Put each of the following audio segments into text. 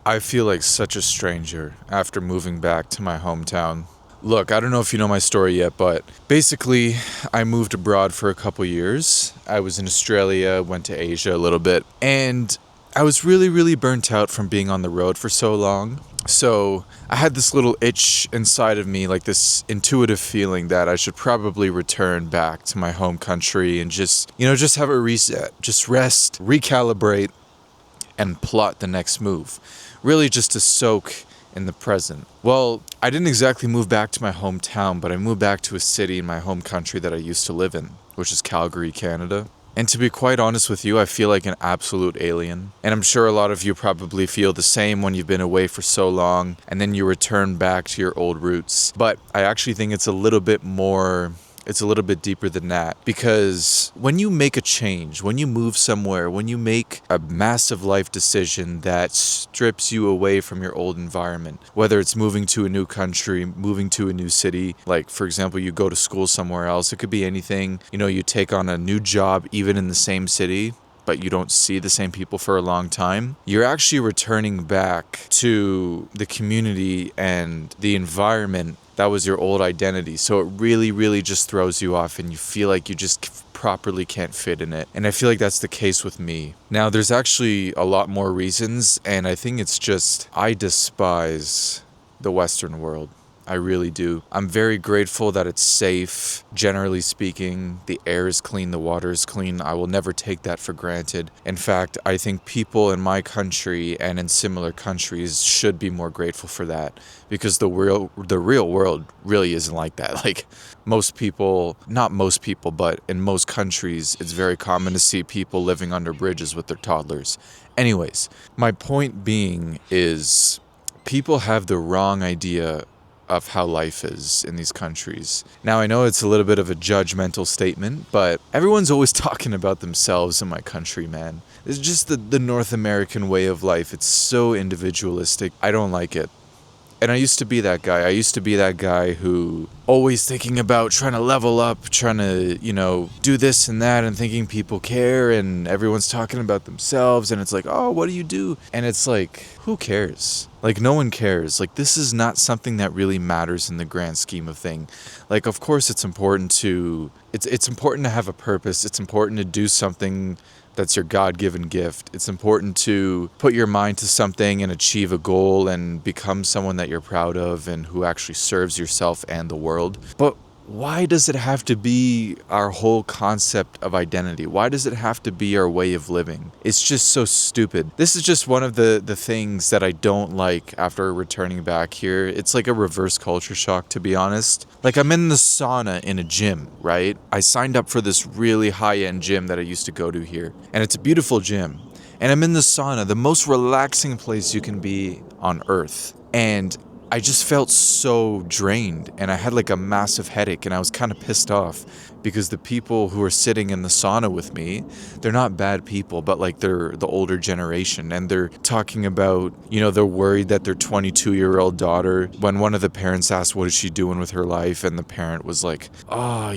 I feel like such a stranger after moving back to my hometown. Look, I don't know if you know my story yet, but basically, I moved abroad for a couple years. I was in Australia, went to Asia a little bit, and I was really, really burnt out from being on the road for so long. So I had this little itch inside of me, like this intuitive feeling that I should probably return back to my home country and just have a reset, just rest, recalibrate, and plot the next move. Really just to soak in the present. Well, I didn't exactly move back to my hometown, but I moved back to a city in my home country that I used to live in, which is Calgary, Canada. And to be quite honest with you, I feel like an absolute alien. And I'm sure a lot of you probably feel the same when you've been away for so long and then you return back to your old roots. But I actually think it's a little bit deeper than that, because when you make a change, when you move somewhere, when you make a massive life decision that strips you away from your old environment, whether it's moving to a new country, moving to a new city, like for example, you go to school somewhere else, it could be anything, you take on a new job even in the same city, but you don't see the same people for a long time, you're actually returning back to the community and the environment that was your old identity. So it really, really just throws you off and you feel like you just properly can't fit in it. And I feel like that's the case with me. Now, there's actually a lot more reasons, and I think it's just I despise the Western world. I really do. I'm very grateful that it's safe. Generally speaking, the air is clean, the water is clean. I will never take that for granted. In fact, I think people in my country and in similar countries should be more grateful for that, because the real world really isn't like that. Like most people, not most people, but in most countries, it's very common to see people living under bridges with their toddlers. Anyways, my point being is people have the wrong idea of how life is in these countries. Now, I know it's a little bit of a judgmental statement, but everyone's always talking about themselves in my country, man. It's just the North American way of life. It's so individualistic. I don't like it. And I used to be that guy. I used to be that guy who always thinking about trying to level up, trying to, do this and that, and thinking people care and everyone's talking about themselves. And it's like, oh, what do you do? And it's like, who cares? Like, no one cares. Like, this is not something that really matters in the grand scheme of thing. Like, of course, it's important to have a purpose. It's important to do something that's your God-given gift. It's important to put your mind to something and achieve a goal and become someone that you're proud of and who actually serves yourself and the world. But why does it have to be our whole concept of identity? Why does it have to be our way of living? It's just so stupid. This is just one of the things that I don't like after returning back here. It's like a reverse culture shock, to be honest. Like, I'm in the sauna in a gym, right? I signed up for this really high-end gym that I used to go to here, and it's a beautiful gym. And I'm in the sauna, the most relaxing place you can be on earth. And I just felt so drained, and I had like a massive headache, and I was kind of pissed off because the people who are sitting in the sauna with me, they're not bad people, but like they're the older generation, and they're talking about, they're worried that their 22-year-old daughter, when one of the parents asked what is she doing with her life, and the parent was like, oh,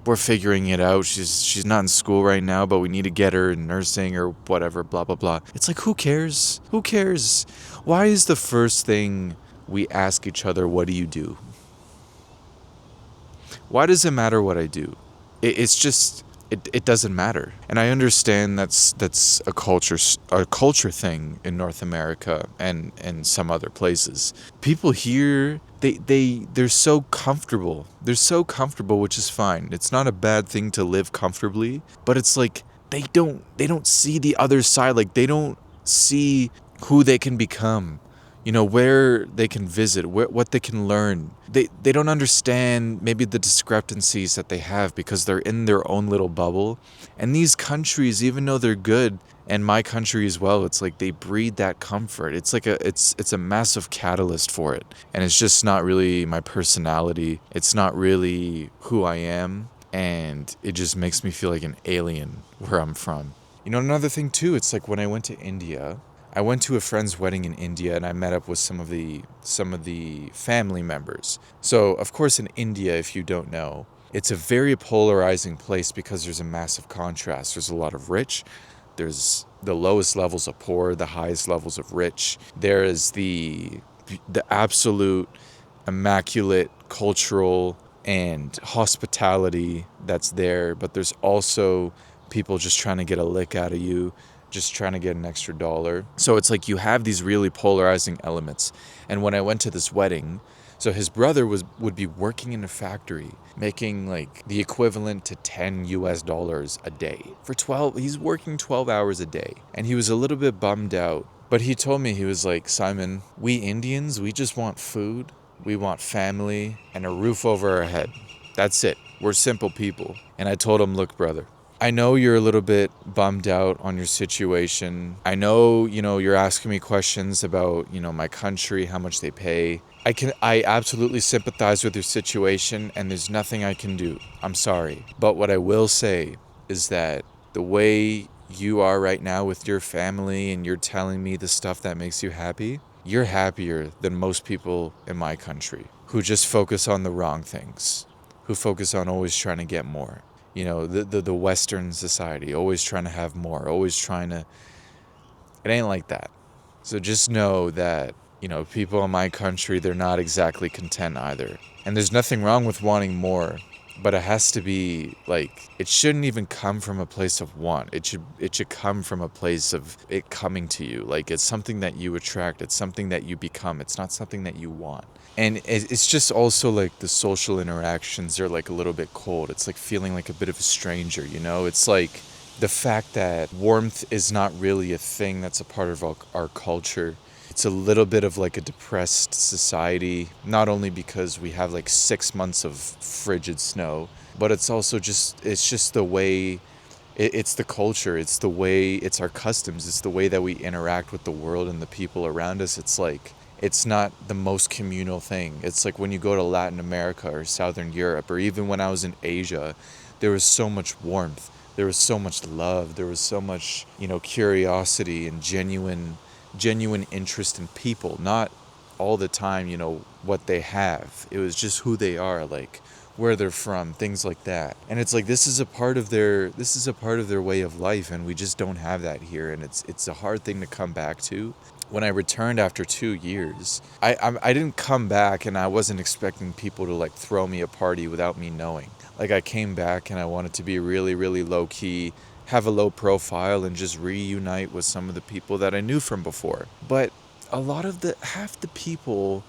we're figuring it out. She's not in school right now, but we need to get her in nursing or whatever, blah, blah, blah. It's like, who cares? Who cares? Why is the first thing we ask each other, what do you do? Why does it matter what I do? It's just, it doesn't matter. And I understand that's a culture thing in North America and some other places. People here, they're so comfortable. They're so comfortable, which is fine. It's not a bad thing to live comfortably, but it's like they don't see the other side. Like, they don't see who they can become. Where they can visit, what they can learn. They don't understand maybe the discrepancies that they have because they're in their own little bubble. And these countries, even though they're good, and my country as well, it's like they breed that comfort. It's like it's a massive catalyst for it. And it's just not really my personality. It's not really who I am. And it just makes me feel like an alien where I'm from. Another thing too, it's like when I went to India, I went to a friend's wedding in India, and I met up with some of the family members. So, of course, in India, if you don't know, it's a very polarizing place because there's a massive contrast. There's a lot of rich, there's the lowest levels of poor, the highest levels of rich. There is the absolute immaculate cultural and hospitality that's there, but there's also people just trying to get a lick out of you, just trying to get an extra dollar. So it's like you have these really polarizing elements. And when I went to this wedding, so his brother would be working in a factory making like the equivalent to 10 US dollars a day. For 12, he's working 12 hours a day. And he was a little bit bummed out. But he told me, he was like, Simon, we Indians, we just want food, we want family, and a roof over our head. That's it. We're simple people. And I told him, look, brother, I know you're a little bit bummed out on your situation. I know, you're asking me questions about, my country, how much they pay. I absolutely sympathize with your situation, and there's nothing I can do. I'm sorry. But what I will say is that the way you are right now with your family and you're telling me the stuff that makes you happy, you're happier than most people in my country who just focus on the wrong things, who focus on always trying to get more. The Western society, always trying to have more, always trying to... It ain't like that. So just know that, people in my country, they're not exactly content either. And there's nothing wrong with wanting more, but it has to be like, it shouldn't even come from a place of want. It should come from a place of it coming to you. Like, it's something that you attract. It's something that you become. It's not something that you want. And it's just also like the social interactions are like a little bit cold. It's like feeling like a bit of a stranger, It's like the fact that warmth is not really a thing that's a part of our culture. It's a little bit of like a depressed society, not only because we have like 6 months of frigid snow, but it's also just the way, it's the culture, it's the way, it's our customs, it's the way that we interact with the world and the people around us. It's like, it's not the most communal thing. It's like when you go to Latin America or Southern Europe, or even when I was in Asia, there was so much warmth. There was so much love. There was so much, curiosity and genuine interest in people. Not all the time, what they have. It was just who they are, like where they're from, things like that. And it's like this is a part of their way of life, and we just don't have that here. And it's a hard thing to come back to. When I returned after 2 years, I didn't come back and I wasn't expecting people to like throw me a party without me knowing. Like, I came back and I wanted to be really, really low key, have a low profile, and just reunite with some of the people that I knew from before. But half the people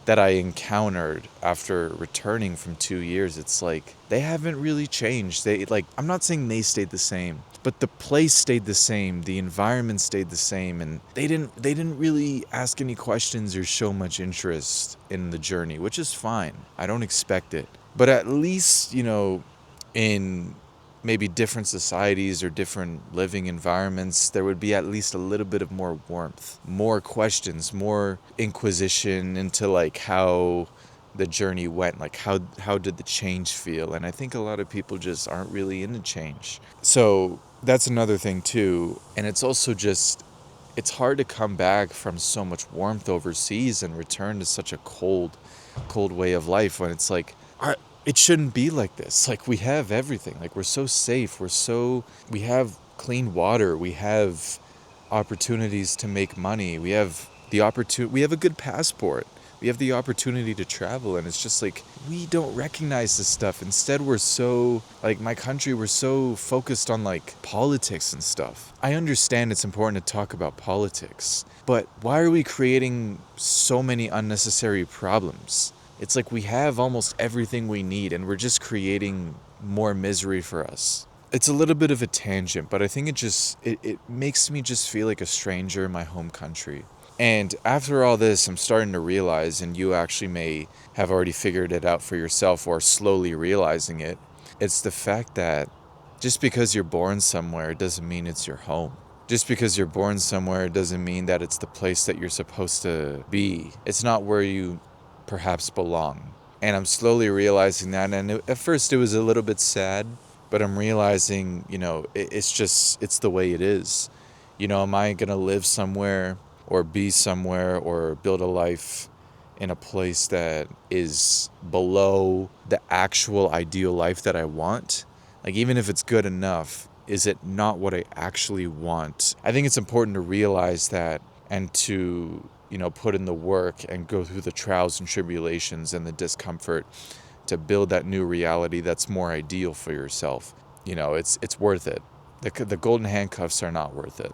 that I encountered after returning from 2 years, it's like they haven't really changed. I'm not saying they stayed the same, but the place stayed the same, the environment stayed the same, and they didn't really ask any questions or show much interest in the journey, which is fine. I don't expect it. But at least, in maybe different societies or different living environments, there would be at least a little bit of more warmth, more questions, more inquisition into like how the journey went, like how did the change feel. And I think a lot of people just aren't really into change. So that's another thing too. And it's also just, it's hard to come back from so much warmth overseas and return to such a cold way of life when it's like, it shouldn't be like this. Like, we have everything. Like, we're so safe. We have clean water. We have opportunities to make money. We have a good passport. We have the opportunity to travel. And it's just like, we don't recognize this stuff. Instead, we're so, like, my country, we're so focused on like politics and stuff. I understand it's important to talk about politics, but why are we creating so many unnecessary problems? It's like we have almost everything we need, and we're just creating more misery for us. It's a little bit of a tangent, but I think it makes me just feel like a stranger in my home country. And after all this, I'm starting to realize, and you actually may have already figured it out for yourself or slowly realizing it, it's the fact that just because you're born somewhere doesn't mean it's your home. Just because you're born somewhere doesn't mean that it's the place that you're supposed to be. It's not where you perhaps belong. And I'm slowly realizing that. And at first it was a little bit sad, but I'm realizing, it's the way it is. Am I going to live somewhere or be somewhere or build a life in a place that is below the actual ideal life that I want? Like, even if it's good enough, is it not what I actually want? I think it's important to realize that and to, put in the work and go through the trials and tribulations and the discomfort to build that new reality that's more ideal for yourself. It's worth it. The golden handcuffs are not worth it.